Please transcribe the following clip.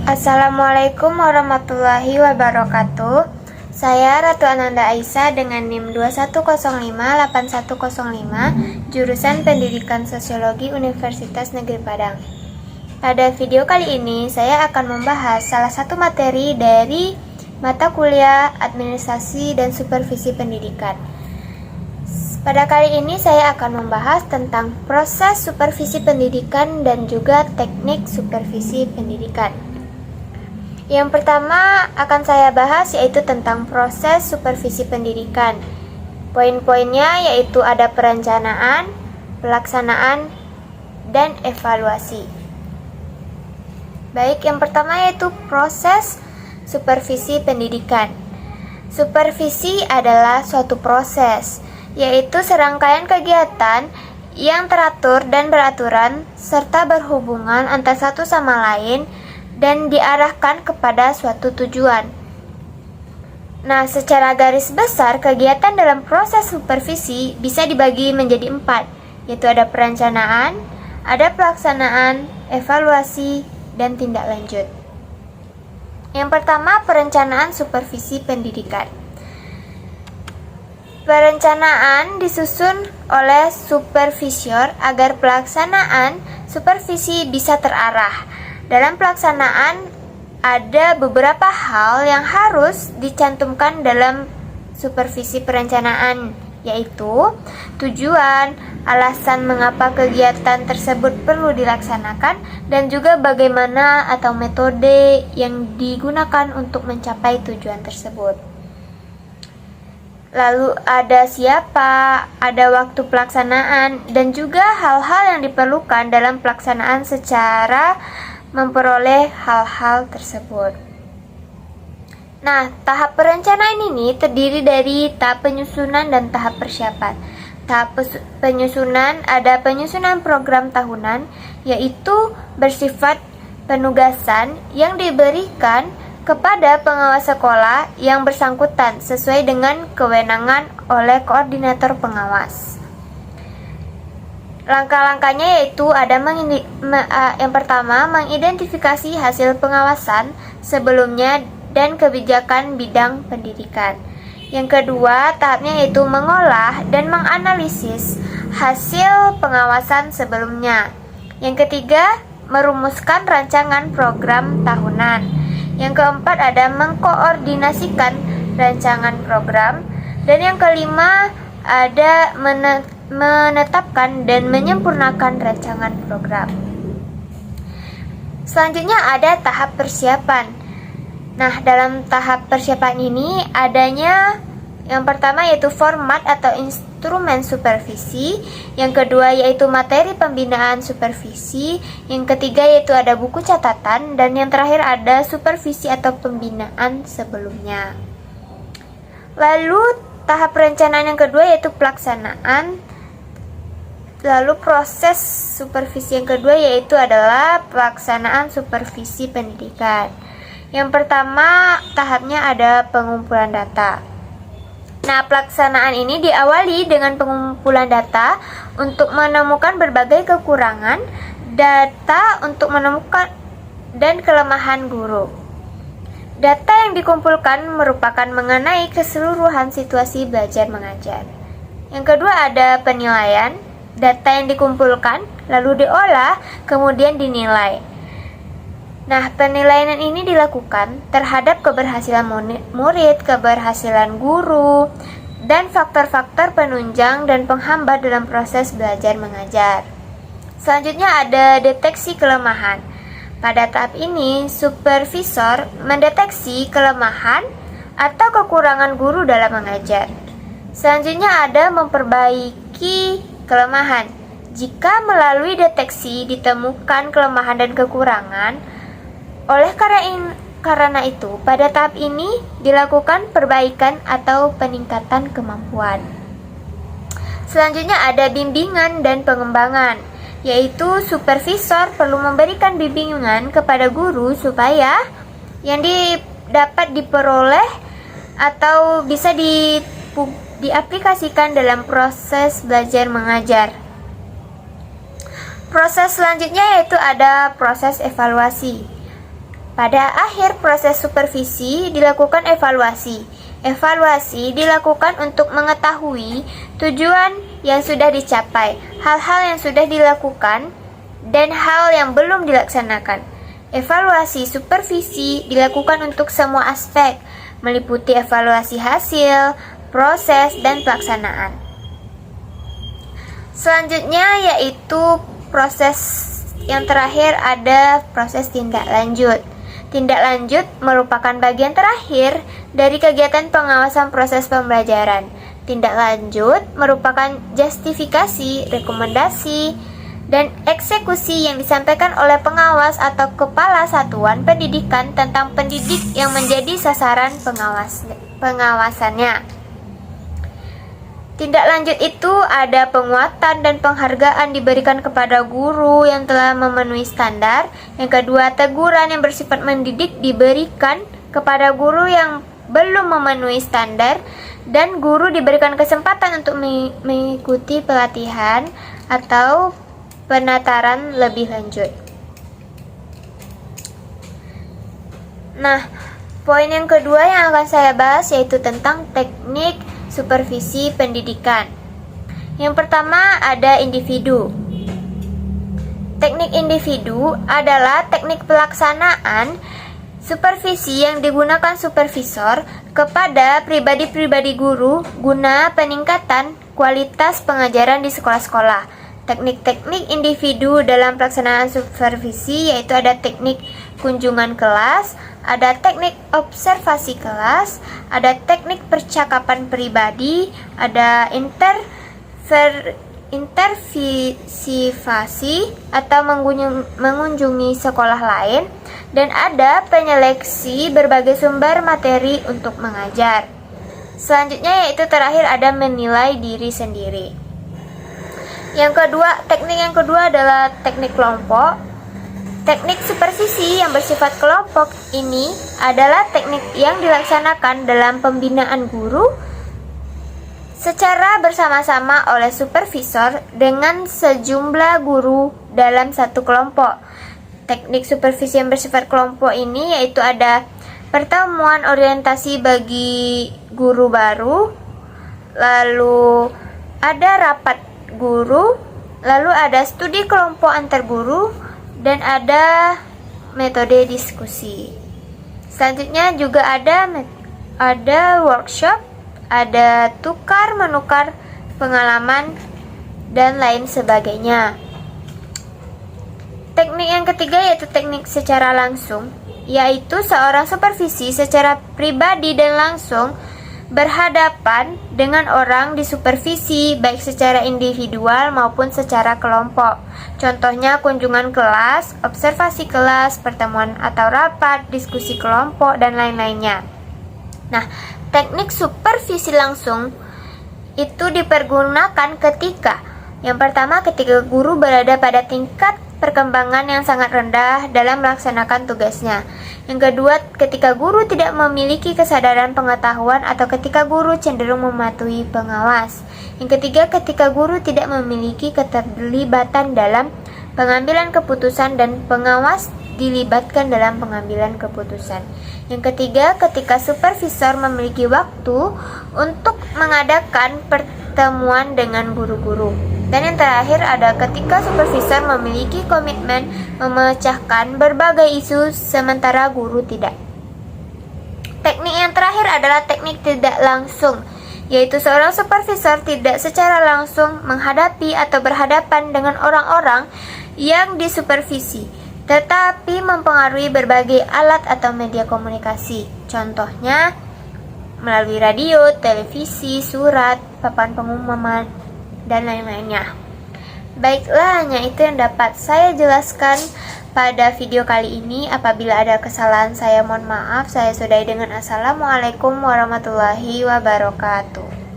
Assalamualaikum warahmatullahi wabarakatuh. Saya Ratu Ananda Aisyah dengan NIM 21058105, jurusan Pendidikan Sosiologi Universitas Negeri Padang. Pada video kali ini saya akan membahas salah satu materi dari mata kuliah Administrasi dan Supervisi Pendidikan. Pada kali ini saya akan membahas tentang proses supervisi pendidikan dan juga teknik supervisi pendidikan. Yang pertama akan saya bahas yaitu tentang proses supervisi pendidikan. Poin-poinnya yaitu ada perencanaan, pelaksanaan, dan evaluasi. Baik, yang pertama yaitu proses supervisi pendidikan. Supervisi adalah suatu proses, yaitu serangkaian kegiatan yang teratur dan beraturan serta berhubungan antara satu sama lain dan diarahkan kepada suatu tujuan. Nah, secara garis besar, kegiatan dalam proses supervisi bisa dibagi menjadi 4, yaitu ada perencanaan, ada pelaksanaan, evaluasi, dan tindak lanjut. Yang pertama, perencanaan supervisi pendidikan. Perencanaan disusun oleh supervisor agar pelaksanaan supervisi bisa terarah. Dalam pelaksanaan, ada beberapa hal yang harus dicantumkan dalam supervisi perencanaan, yaitu tujuan, alasan mengapa kegiatan tersebut perlu dilaksanakan, dan juga bagaimana atau metode yang digunakan untuk mencapai tujuan tersebut. Lalu ada siapa, ada waktu pelaksanaan, dan juga hal-hal yang diperlukan dalam pelaksanaan secara memperoleh hal-hal tersebut. Nah, tahap perencanaan ini terdiri dari tahap penyusunan dan tahap persiapan. Tahap penyusunan ada penyusunan program tahunan, yaitu bersifat penugasan yang diberikan kepada pengawas sekolah yang bersangkutan sesuai dengan kewenangan oleh koordinator pengawas. Langkah-langkahnya yaitu ada yang pertama, mengidentifikasi hasil pengawasan sebelumnya dan kebijakan bidang pendidikan. Yang kedua, tahapnya yaitu mengolah dan menganalisis hasil pengawasan sebelumnya. Yang ketiga, merumuskan rancangan program tahunan. Yang keempat, ada mengkoordinasikan rancangan program. Dan yang kelima, ada menetapkan dan menyempurnakan rancangan program. Selanjutnya ada tahap persiapan. Nah, dalam tahap persiapan ini adanya yang pertama yaitu format atau instrumen supervisi, yang kedua yaitu materi pembinaan supervisi, yang ketiga yaitu ada buku catatan, dan yang terakhir ada supervisi atau pembinaan sebelumnya. Lalu tahap perencanaan yang kedua yaitu pelaksanaan. Lalu proses supervisi yang kedua yaitu adalah pelaksanaan supervisi pendidikan. Yang pertama tahapnya ada pengumpulan data. Nah, pelaksanaan ini diawali dengan pengumpulan data untuk menemukan berbagai kekurangan data untuk menemukan dan kelemahan guru. Data yang dikumpulkan merupakan mengenai keseluruhan situasi belajar mengajar. Yang kedua ada penilaian. Data yang dikumpulkan lalu diolah kemudian dinilai. Nah, penilaian ini dilakukan terhadap keberhasilan murid, keberhasilan guru, dan faktor-faktor penunjang dan penghambat dalam proses belajar mengajar. Selanjutnya ada deteksi kelemahan. Pada tahap ini, supervisor mendeteksi kelemahan atau kekurangan guru dalam mengajar. Selanjutnya ada memperbaiki kelemahan. Jika melalui deteksi ditemukan kelemahan dan kekurangan, oleh karena itu, pada tahap ini dilakukan perbaikan atau peningkatan kemampuan. Selanjutnya ada bimbingan dan pengembangan, yaitu supervisor perlu memberikan bimbingan kepada guru supaya yang dapat diperoleh atau bisa diaplikasikan dalam proses belajar mengajar. Proses selanjutnya yaitu ada proses evaluasi. Pada akhir proses supervisi dilakukan evaluasi. Evaluasi dilakukan untuk mengetahui tujuan yang sudah dicapai, hal-hal yang sudah dilakukan, dan hal yang belum dilaksanakan. Evaluasi supervisi dilakukan untuk semua aspek, meliputi evaluasi hasil, proses, dan pelaksanaan. Selanjutnya yaitu proses yang terakhir ada proses tindak lanjut. Tindak lanjut merupakan bagian terakhir dari kegiatan pengawasan proses pembelajaran. Tindak lanjut merupakan justifikasi, rekomendasi, dan eksekusi yang disampaikan oleh pengawas atau kepala satuan pendidikan tentang pendidik yang menjadi sasaran pengawasannya. Tindak lanjut itu ada penguatan dan penghargaan diberikan kepada guru yang telah memenuhi standar. Yang kedua, teguran yang bersifat mendidik diberikan kepada guru yang belum memenuhi standar, dan guru diberikan kesempatan untuk mengikuti pelatihan atau penataran lebih lanjut. Nah, poin yang kedua yang akan saya bahas yaitu tentang teknik supervisi pendidikan. Yang pertama ada individu. Teknik individu adalah teknik pelaksanaan supervisi yang digunakan supervisor kepada pribadi-pribadi guru guna peningkatan kualitas pengajaran di sekolah-sekolah. Teknik-teknik individu dalam pelaksanaan supervisi yaitu ada teknik kunjungan kelas, ada teknik observasi kelas, ada teknik percakapan pribadi, ada intervisivasi atau mengunjungi sekolah lain, dan ada penyeleksi berbagai sumber materi untuk mengajar. Selanjutnya yaitu terakhir ada menilai diri sendiri. Teknik yang kedua adalah teknik kelompok. Teknik supervisi yang bersifat kelompok ini adalah teknik yang dilaksanakan dalam pembinaan guru secara bersama-sama oleh supervisor dengan sejumlah guru dalam satu kelompok. Teknik supervisi yang bersifat kelompok ini yaitu ada pertemuan orientasi bagi guru baru, lalu ada rapat guru, lalu ada studi kelompok antar guru, dan ada metode diskusi. Selanjutnya juga ada workshop, ada tukar menukar pengalaman, dan lain sebagainya. Teknik yang ketiga yaitu teknik secara langsung, yaitu seorang supervisi secara pribadi dan langsung berhadapan dengan orang disupervisi baik secara individual maupun secara kelompok. Contohnya kunjungan kelas, observasi kelas, pertemuan atau rapat, diskusi kelompok, dan lain-lainnya. Nah, teknik supervisi langsung itu dipergunakan ketika yang pertama ketika guru berada pada tingkat perkembangan yang sangat rendah dalam melaksanakan tugasnya. Yang kedua, ketika guru tidak memiliki kesadaran pengetahuan atau ketika guru cenderung mematuhi pengawas. Yang ketiga, ketika guru tidak memiliki keterlibatan dalam pengambilan keputusan dan pengawas dilibatkan dalam pengambilan keputusan. Yang ketiga, ketika supervisor memiliki waktu untuk mengadakan pertemuan dengan guru-guru. Dan yang terakhir ada ketika supervisor memiliki komitmen memecahkan berbagai isu sementara guru tidak. Teknik yang terakhir adalah teknik tidak langsung, yaitu seorang supervisor tidak secara langsung menghadapi atau berhadapan dengan orang-orang yang disupervisi, tetapi mempengaruhi berbagai alat atau media komunikasi. Contohnya melalui radio, televisi, surat, papan pengumuman, dan lain-lainnya. Baiklah, hanya itu yang dapat saya jelaskan pada video kali ini. Apabila ada kesalahan saya mohon maaf. Saya sudahi dengan assalamualaikum warahmatullahi wabarakatuh.